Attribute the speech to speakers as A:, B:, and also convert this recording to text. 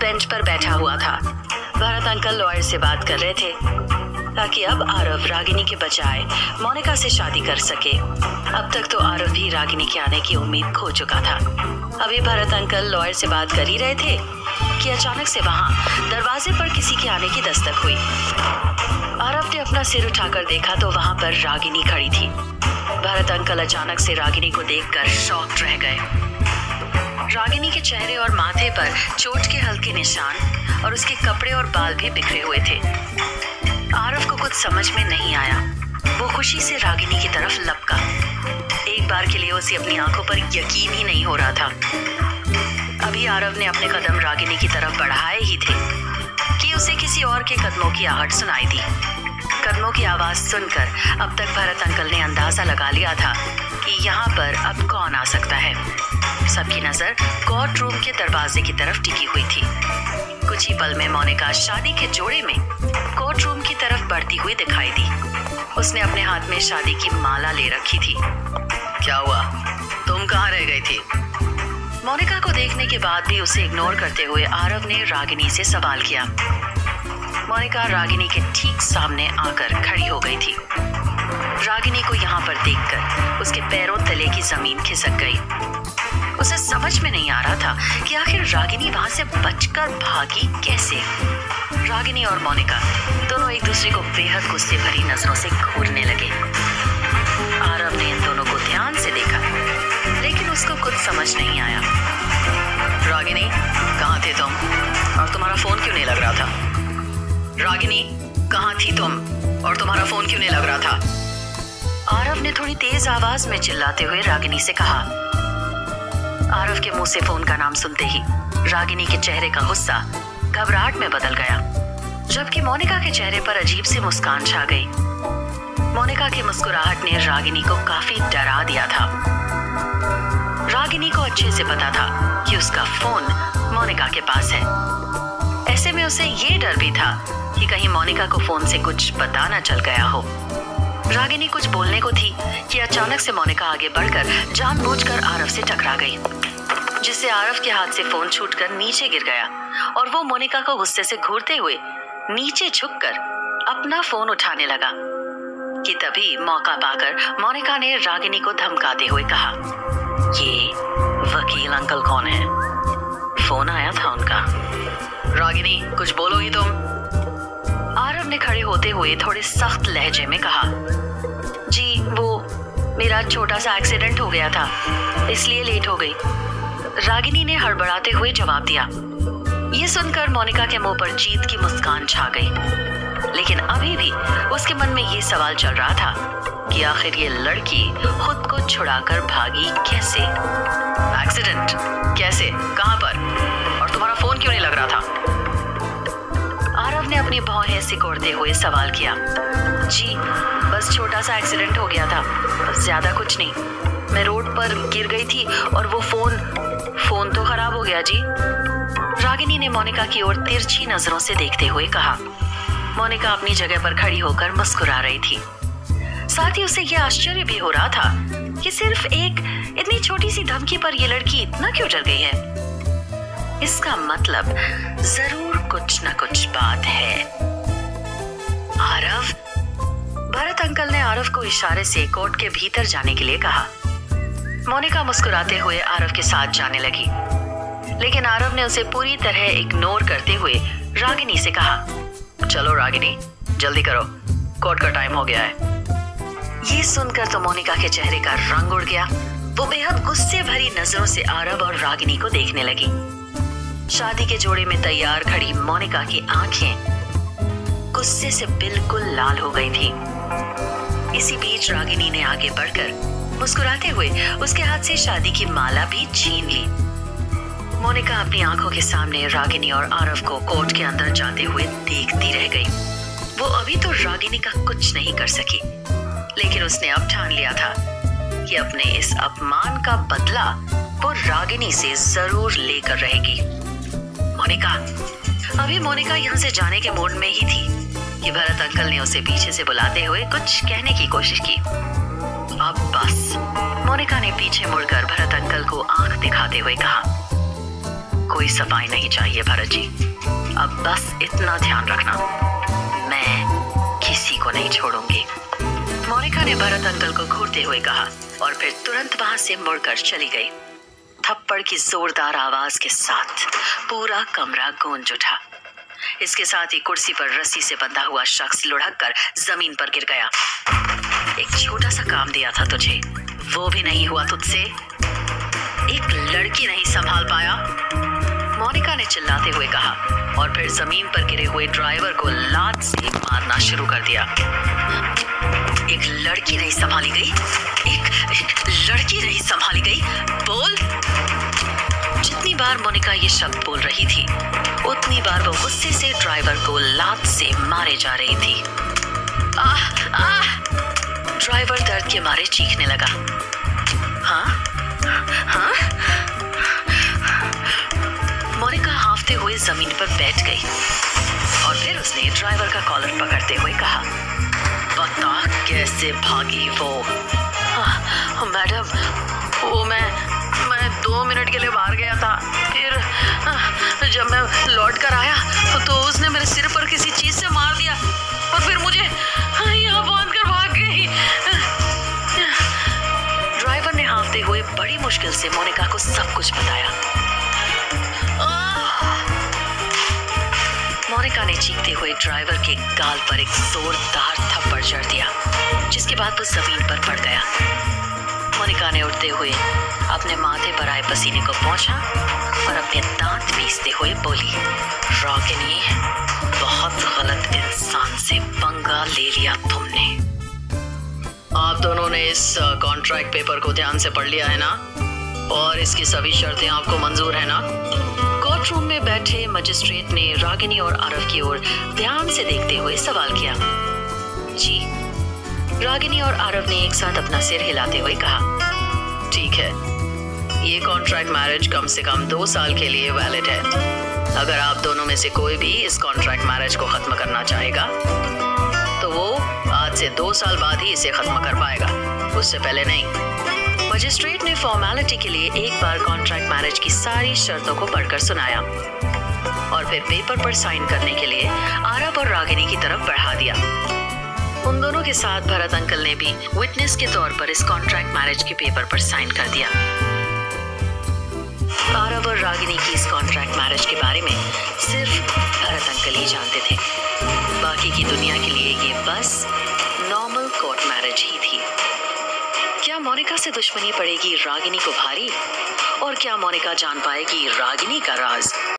A: Bench पर बैठा हुआ था। भरत अंकल लॉयर से बात कर रहे थे ताकि अब आरव रागिनी के बजाय मोनिका से शादी कर सके। अब तक तो आरव भी रागिनी के आने की उम्मीद खो चुका था। अभी भरत अंकल लॉयर से बात कर ही रहे थे कि अचानक से वहां दरवाजे पर किसी के आने की दस्तक हुई। आरव ने अपना सिर उठाकर देखा तो वहां पर रागिनी खड़ी थी। भरत अंकल अचानक से रागिनी को देखकर शॉक्ड रह गए। रागिनी के चेहरे और माथे पर चोट के हल्के निशान और उसके कपड़े और बाल भी बिखरे हुए थे। आरव को कुछ समझ में नहीं आया। वो खुशी से रागिनी की तरफ लपका। एक बार के लिए उसे अपनी आंखों पर यकीन ही नहीं हो रहा था। अभी आरव ने अपने कदम रागिनी की तरफ बढ़ाए ही थे कि उसे किसी और के कदमों की आहट सुनाई दी। कदमों की आवाज सुनकर अब तक भरत अंकल ने अंदाजा लगा लिया था कि यहाँ पर अब कौन आ सकता है। सबकी नजर कोर्ट रूम के दरवाजे की तरफ टिकी हुई थी। कुछ ही पल में मोनिका शादी के जोड़े में कोर्ट रूम की तरफ बढ़ती हुई दिखाई दी। उसने अपने हाथ में शादी की माला ले रखी थी। क्या हुआ? तुम कहाँ रह गई थी? मोनिका को देखने के बाद भी उसे इग्नोर करते हुए आरव ने रागिनी से सवाल किया। मोनिका रागिनी के ठीक सामने आकर खड़ी हो गई थी। रागिनी को यहाँ पर देखकर उसके पैरों तले की जमीन खिसक गई। उसे समझ में नहीं आ रहा था कि आखिर रागिनी वहां से बचकर भागी कैसे। रागिनी और मोनिका दोनों एक दूसरे को बेहद गुस्से भरी नजरों से घूरने लगे। आरव ने इन दोनों को ध्यान से देखा, लेकिन उसको कुछ समझ नहीं आया। रागिनी, कहाँ थे तुम? और तुम्हारा फोन क्यों नहीं लग रहा था? रागिनी, कहाँ थी तुम? और तुम्हारा फोन क्यों नहीं लग रहा था? आरव ने थोड़ी तेज आवाज में चिल्लाते हुए रागिनी से कहा। आरव के मुंह से फोन का नाम सुनते ही रागिनी के चेहरे का गुस्सा घबराहट में बदल गया, जबकि मोनिका के चेहरे पर अजीब सी मुस्कान छा गई। मोनिका की मुस्कुराहट ने रागिनी को काफी डरा दिया था। रागिनी को अच्छे से पता था कि उसका फोन मोनिका के पास है। ऐसे में उसे ये डर भी था कि कहीं मोनिका को फोन से कुछ पता न चल गया हो। रागिनी कुछ बोलने को थी कि अचानक से मोनिका आगे बढ़कर जानबूझकर आरव से टकरा गई, जिससे आरव के हाथ से फोन छूटकर नीचे गिर गया और वो मोनिका को गुस्से से घूरते हुए नीचे झुककर अपना फोन उठाने लगा कि तभी मौका पाकर मोनिका ने रागिनी को धमकाते हुए कहा, ये वकील अंकल कौन है? फोन आया था उनका। रागिनी, कुछ बोलोगी तुम? आरव ने खड़े होते हुए थोड़े सख्त लहजे में कहा, जी वो मेरा छोटा सा एक्सीडेंट हो गया था, इसलिए लेट हो गई। रागिनी ने हड़बड़ाते हुए जवाब दिया। ये सुनकर मोनिका के मुंह पर जीत की मुस्कान छा गई, लेकिन अभी भी उसके मन में ये सवाल चल रहा था कि आखिर ये लड़की खुद को छुड़ाकर भागी कैसे? एक्सीडेंट? कैसे? कहां पर? और तुम्हारा फोन क्यों नहीं लग रहा था? आरव ने अपनी भौहें सिकोड़ते हुए सवाल किया। जी, बस छोटा सा एक्सीडेंट हो गया था, बस ज्यादा कुछ नहीं। मैं रोड पर गिर गई थी और वो फोन तो खराब हो गया जी। रागिनी ने मोनिका की ओर तिरछी नजरों से देखते हुए कहा। मोनिका अपनी जगह पर खड़ी होकर मुस्कुरा रही थी। साथ ही उसे यह आश्चर्य भी हो रहा था कि सिर्फ एक इतनी छोटी सी धमकी पर यह लड़की इतना क्यों डर गई है। इसका मतलब जरूर कुछ न कुछ बात है। आरव? भरत अंकल ने आरव को इशारे से कोर्ट के भीतर जाने के लिए कहा। मोनिका मुस्कुराते हुए आरव के साथ जाने लगी, लेकिन आरव ने उसे पूरी तरह इग्नोर करते हुए रागिनी से कहा, चलो रागिनी, जल्दी करो, कोर्ट का टाइम हो गया है। ये सुनकर तो मोनिका के चेहरे का रंग उड़ गया। वो बेहद गुस्से भरी नजरों से आरव और रागिनी को देखने लगी। शादी के जोड़े में तैयार खड़ी मोनिका की आंखें गुस्से से बिल्कुल लाल हो गई थी। इसी बीच रागिनी ने आगे बढ़कर मुस्कुराते हुए उसके हाथ से शादी की माला भी छीन ली। मोनिका अपनी आंखों के सामने रागिनी और आरव को कोर्ट के अंदर जाते हुए देखती रह गई। वो अभी तो रागिनी का कुछ नहीं कर सकी, लेकिन उसने अब ठान लिया था कि अपने इस अपमान का बदला वो रागिनी से जरूर लेकर रहेगी। अभी मोनिका यहाँ से जाने के मूड में ही थी कि भरत अंकल ने उसे पीछे से बुलाते हुए कुछ कहने की कोशिश की। अब बस। मोनिका ने पीछे मुड़कर भरत अंकल को आंख दिखाते हुए कहा, कोई सफाई नहीं चाहिए भरत जी। अब बस इतना ध्यान रखना, मैं किसी को नहीं छोड़ूंगी। मोनिका ने भरत अंकल को घूरते हुए कहा और फिर तुरंत वहां से मुड़कर चली गई। थप्पड़ की जोरदार आवाज के साथ पूरा कमरा गूंज उठा। इसके साथ ही कुर्सी पर रस्सी से बंधा हुआ शख्स लुढ़क कर जमीन पर गिर गया। एक छोटा सा काम दिया था तुझे, वो भी नहीं हुआ तुझसे। एक लड़की नहीं संभाल पाया, मोनिका ने चिल्लाते हुए कहा और फिर जमीन पर गिरे हुए ड्राइवर को लात से मारना शुरू कर दिया। एक लड़की नहीं संभाली गई, एक लड़की नहीं संभाली गई, बोल। जितनी बार मोनिका ये शब्द बोल रही थी उतनी बार वो गुस्से से ड्राइवर को लात से मारे जा रही थी। आह आह! ड्राइवर दर्द के मारे चीखने लगा। हाँ हाँ, मोनिका हांफते हुए जमीन पर बैठ गई और फिर उसने ड्राइवर का कॉलर पकड़ते हुए कहा, बता कैसे भागी वो? मैडम, वो मैं 2 मिनट के लिए बाहर गया था, फिर जब मैं लौट कर आया तो उसने मेरे सिर पर किसी चीज से मार दिया और फिर मुझे यहाँ बांध कर भाग गई। ड्राइवर ने हांफते हुए बड़ी मुश्किल से मोनिका को सब कुछ बताया। मोनिका ने चीखते हुए ड्राइवर के गाल पर एक जोरदार थप्पड़ जड़ दिया, जिसके बाद वो जमीन पर पड़ गया। मोनिका ने उठते हुए अपने माथे पर आए पसीने को पोंछा और अपने दांत पीसते हुए बोली, रागिनी, बहुत गलत इंसान से पंगा ले लिया तुमने। आप दोनों ने इस कॉन्ट्रैक्ट पेपर को ध्यान से पढ़ लिया है ना? और इसकी सभी शर्तें आपको मंजूर है ना? कोर्ट रूम में बैठे मजिस्ट्रेट ने रागिनी और आरव की ओर ध्यान से देखते हुए सवाल किया। जी। रागिनी और आरव ने एक साथ अपना सिर हिलाते हुए कहा, ठीक है, ये कॉन्ट्रैक्ट मैरिज कम से कम 2 साल के लिए वैलिड है। अगर आप दोनों में से कोई भी इस कॉन्ट्रैक्ट मैरिज को खत्म करना चाहेगा तो वो आज से 2 साल बाद ही इसे खत्म कर पाएगा, उससे पहले नहीं। मजिस्ट्रेट ने फॉर्मेलिटी के लिए एक बार कॉन्ट्रैक्ट मैरिज की सारी शर्तों को पढ़कर सुनाया और फिर पेपर पर साइन करने के लिए आरव और रागिनी की तरफ बढ़ा दिया। उन दोनों के साथ भरत अंकल ने भी विटनेस के तौर पर इस कॉन्ट्रैक्ट मैरिज के पेपर पर साइन कर दिया। आरव और रागिनी की इस कॉन्ट्रैक्ट मैरिज के बारे में सिर्फ भरत अंकल ही जानते थे। बाकी की दुनिया के लिए ये बस नॉर्मल कोर्ट मैरिज ही थी। क्या मोनिका से दुश्मनी पड़ेगी रागिनी को भारी? और क्या मोनिका जान पाएगी रागिनी का राज?